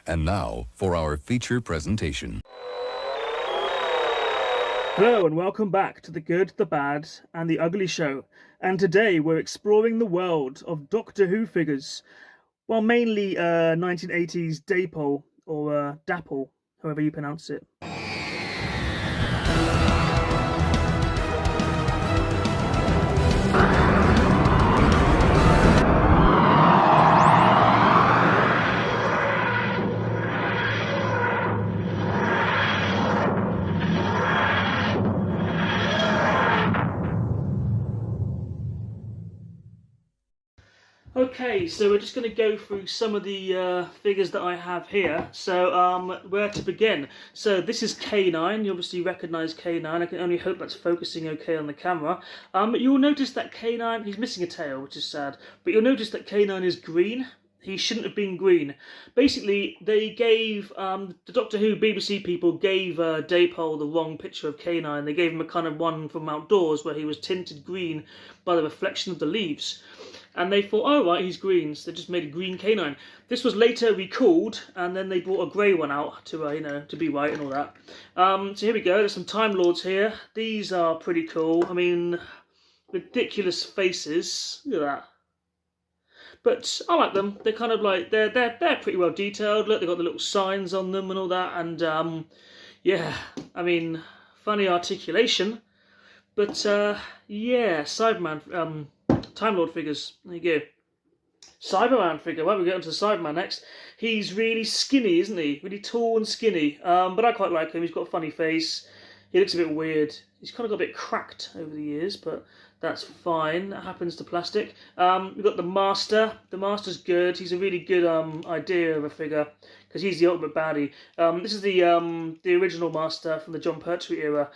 And now for our feature presentation. Hello and welcome back to The Good, the Bad and the Ugly Show. And today we're exploring the world of Doctor Who figures. Well, mainly 1980s DAPOL or DAPOL, however you pronounce it. Okay, so we're just going to go through some of the figures that I have here. So where to begin? So this is K9. You obviously recognise K9. I can only hope that's focusing okay on the camera. You'll notice that K9, he's missing a tail, which is sad. But you'll notice that K9 is green. He shouldn't have been green. Basically, they gave, the Doctor Who BBC people gave DAPOL the wrong picture of K9. They gave him a kind of one from outdoors where he was tinted green by the reflection of the leaves. And they thought, oh right, he's green, so they just made a green K9. This was later recalled, and then they brought a grey one out to, to be white and all that. So here we go. There's some Time Lords here. These are pretty cool. I mean, ridiculous faces. Look at that. But I like them. They're kind of like they're pretty well detailed. Look, they've got the little signs on them and all that. And yeah, I mean, funny articulation. But yeah, Cyberman. Time Lord figures. There you go. Cyberman figure. Well, we get onto the Cyberman next. He's really skinny, isn't he? Really tall and skinny. But I quite like him. He's got a funny face. He looks a bit weird. He's kind of got a bit cracked over the years, but that's fine. That happens to plastic. We've got the Master. The Master's good. He's a really good idea of a figure because he's the ultimate baddie. This is the original Master from the John Pertwee era.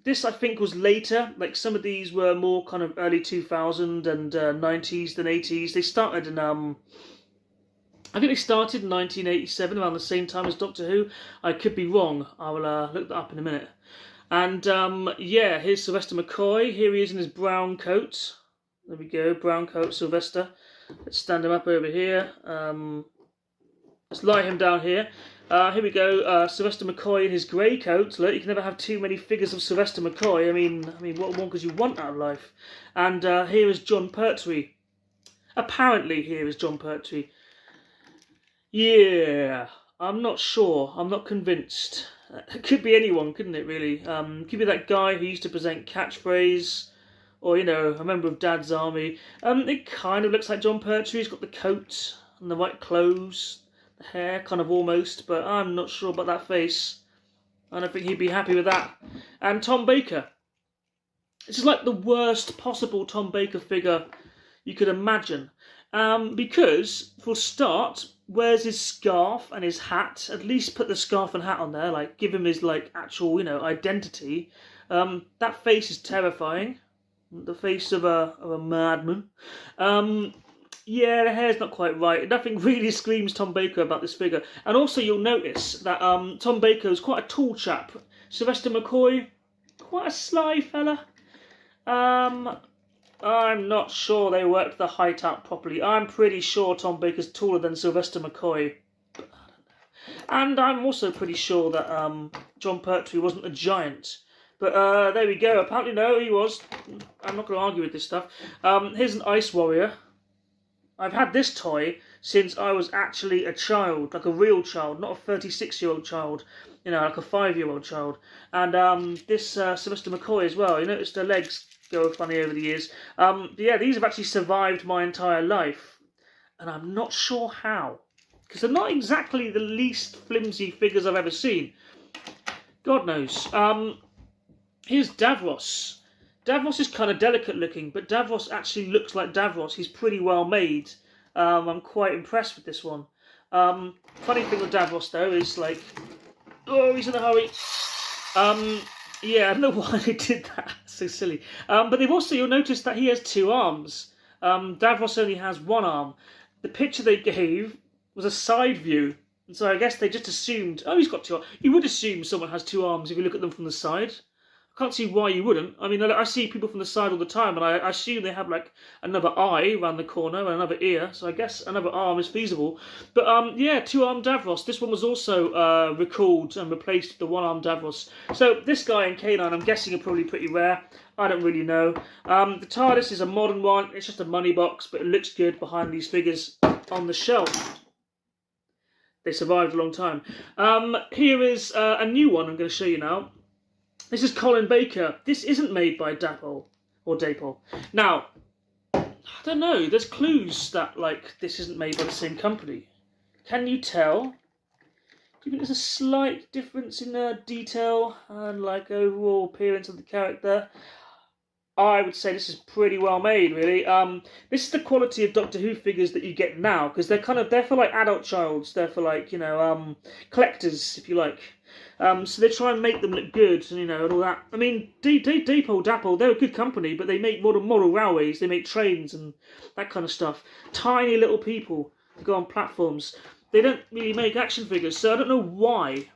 This I think was later. Like some of these were more kind of early 2000 and 90s than 80s. They started in I think they started in 1987, around the same time as Doctor Who. I could be wrong. I will look that up in a minute. And yeah, here's Sylvester McCoy. Here he is in his brown coat. There we go, brown coat, Sylvester. Let's stand him up over here. Let's lie him down here. Here we go, Sylvester McCoy in his grey coat. Look, you can never have too many figures of Sylvester McCoy. I mean, what more could you want out of life? And here is John Pertwee. Apparently, here is John Pertwee. Yeah, I'm not sure. I'm not convinced. It could be anyone, couldn't it, really? Could be that guy who used to present Catchphrase, or, you know, a member of Dad's Army. It kind of looks like John Pertwee. He's got the coat and the white clothes, the hair, kind of almost, but I'm not sure about that face. I don't think he'd be happy with that. And Tom Baker. This is like the worst possible Tom Baker figure you could imagine. Because, for a start, wears his scarf and his hat. At least put the scarf and hat on there, like give him his like actual, you know, identity. That face is terrifying. The face of a madman. Yeah, the hair's not quite right. Nothing really screams Tom Baker about this figure. And also you'll notice that Tom Baker is quite a tall chap. Sylvester McCoy, quite a sly fella. I'm not sure they worked the height out properly. I'm pretty sure Tom Baker's taller than Sylvester McCoy. But I don't know. And I'm also pretty sure that John Pertwee wasn't a giant. But there we go. Apparently, no, he was. I'm not going to argue with this stuff. Here's an Ice Warrior. I've had this toy since I was actually a child, like a real child, not a 36-year-old child, you know, like a 5-year-old child. And this Sylvester McCoy as well. You notice the legs go funny over the years. Yeah, these have actually survived my entire life, and I'm not sure how, because they're not exactly the least flimsy figures I've ever seen. God knows. Here's Davros. Davros is kind of delicate looking, but Davros actually looks like Davros. He's pretty well made. I'm quite impressed with this one. Funny thing with Davros though is like, oh, he's in a hurry. Yeah, I don't know why they did that. So silly. But they've also, you'll notice that he has 2 arms. Davros only has 1 arm. The picture they gave was a side view. And so I guess they just assumed, oh, he's got 2 arms. You would assume someone has 2 arms if you look at them from the side. I can't see why you wouldn't. I mean, I see people from the side all the time, and I assume they have like another eye around the corner and another ear, so I guess another arm is feasible. But yeah, two-armed Davros. This one was also recalled and replaced with the one-armed Davros. So this guy in K9, I'm guessing, are probably pretty rare. I don't really know. The TARDIS is a modern one. It's just a money box, but it looks good behind these figures on the shelf. They survived a long time. Here is a new one I'm going to show you now. This is Colin Baker. This isn't made by DAPOL or DAPOL. Now, I don't know. There's clues that like this isn't made by the same company. Can you tell? Do you think there's a slight difference in detail and like overall appearance of the character? I would say this is pretty well made, really. This is the quality of Doctor Who figures that you get now, because they're for like adult childs. They're for like collectors, if you like. So they try and make them look good, and all that. I mean, DAPOL, they're a good company, but they make model railways, they make trains and that kind of stuff. Tiny little people to go on platforms. They don't really make action figures, so I don't know why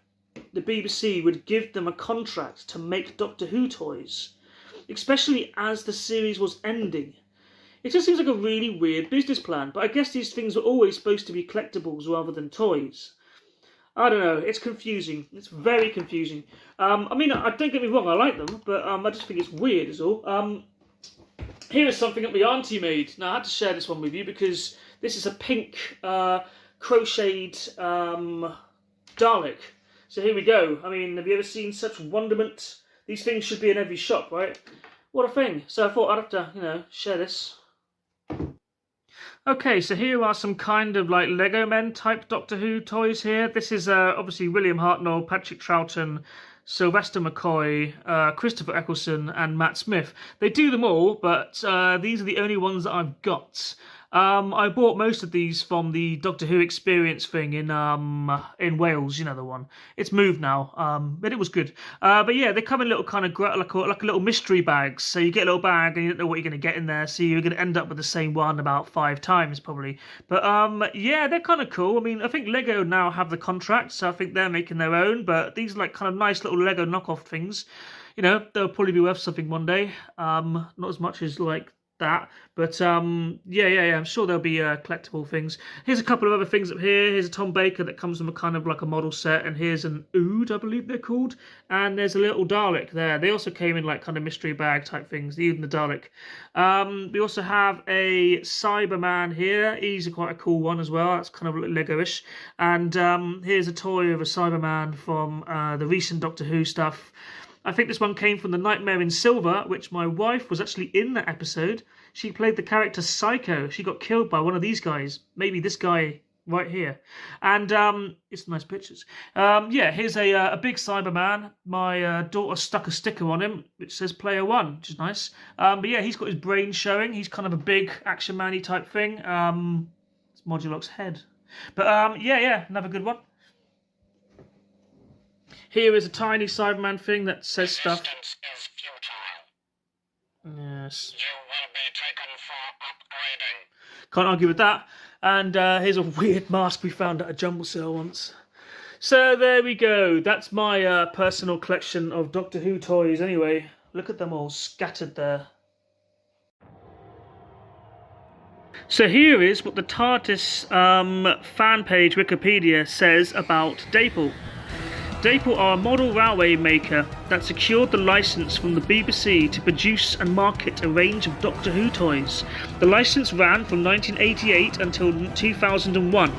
the BBC would give them a contract to make Doctor Who toys, especially as the series was ending. It just seems like a really weird business plan, but I guess these things were always supposed to be collectibles rather than toys. I don't know, it's confusing. It's very confusing. I mean, don't get me wrong, I like them, but I just think it's weird is all. Here is something that my auntie made. Now, I had to share this one with you because this is a pink crocheted Dalek. So here we go. I mean, have you ever seen such wonderment? These things should be in every shop, right? What a thing. So I thought I'd have to, share this. Okay, so here are some kind of like Lego Men type Doctor Who toys here. This is obviously William Hartnell, Patrick Troughton, Sylvester McCoy, Christopher Eccleston and Matt Smith. They do them all, but these are the only ones that I've got. I bought most of these from the Doctor Who experience thing in Wales, the one. It's moved now, but it was good. But yeah, they come in little kind of like a little mystery bags. So you get a little bag and you don't know what you're going to get in there. So you're going to end up with the same one about 5 times probably. But yeah, they're kind of cool. I mean, I think Lego now have the contract, so I think they're making their own. But these are like kind of nice little Lego knockoff things. They'll probably be worth something one day. Not as much as like that, but yeah, I'm sure there'll be collectible things. Here's a couple of other things up here. Here's a Tom Baker that comes from a kind of like a model set, and here's an Ood, I believe they're called, and there's a little Dalek there. They also came in like kind of mystery bag type things, the Ood and the Dalek. We also have a Cyberman here. He's quite a cool one as well. That's kind of Lego-ish. And here's a toy of a Cyberman from the recent Doctor Who stuff. I think this one came from The Nightmare in Silver, which my wife was actually in that episode. She played the character Psycho. She got killed by one of these guys. Maybe this guy right here. And it's nice pictures. Yeah, here's a big Cyberman. My daughter stuck a sticker on him, which says Player One, which is nice. But yeah, he's got his brain showing. He's kind of a big Action Man-y type thing. It's Modulok's head. But yeah, another good one. Here is a tiny Cyberman thing that says stuff. Resistance is futile. Yes. You will be taken for upgrading. Can't argue with that. And here's a weird mask we found at a jumble sale once. So there we go. That's my personal collection of Doctor Who toys anyway. Look at them all scattered there. So here is what the TARDIS fan page Wikipedia says about DAPOL. DAPOL are a model railway maker that secured the licence from the BBC to produce and market a range of Doctor Who toys. The licence ran from 1988 until 2001,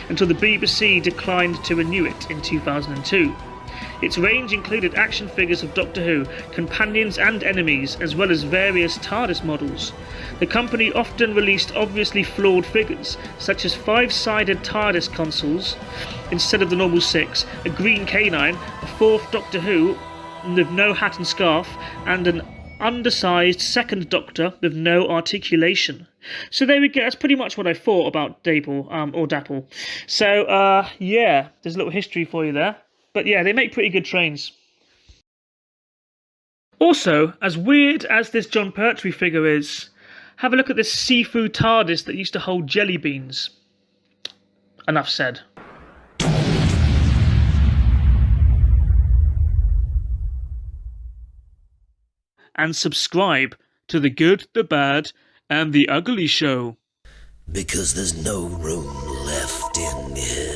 until the BBC declined to renew it in 2002. Its range included action figures of Doctor Who, companions and enemies, as well as various TARDIS models. The company often released obviously flawed figures, such as 5-sided TARDIS consoles instead of the normal 6, a green K9, a 4th Doctor Who with no hat and scarf, and an undersized 2nd Doctor with no articulation. So there we go. That's pretty much what I thought about DAPOL, or DAPOL. So yeah, there's a little history for you there. But yeah, they make pretty good trains. Also, as weird as this John Pertwee figure is, have a look at this seafood TARDIS that used to hold jelly beans. Enough said. and subscribe to The Good, the Bad, and the Ugly Show. Because there's no room left in hell.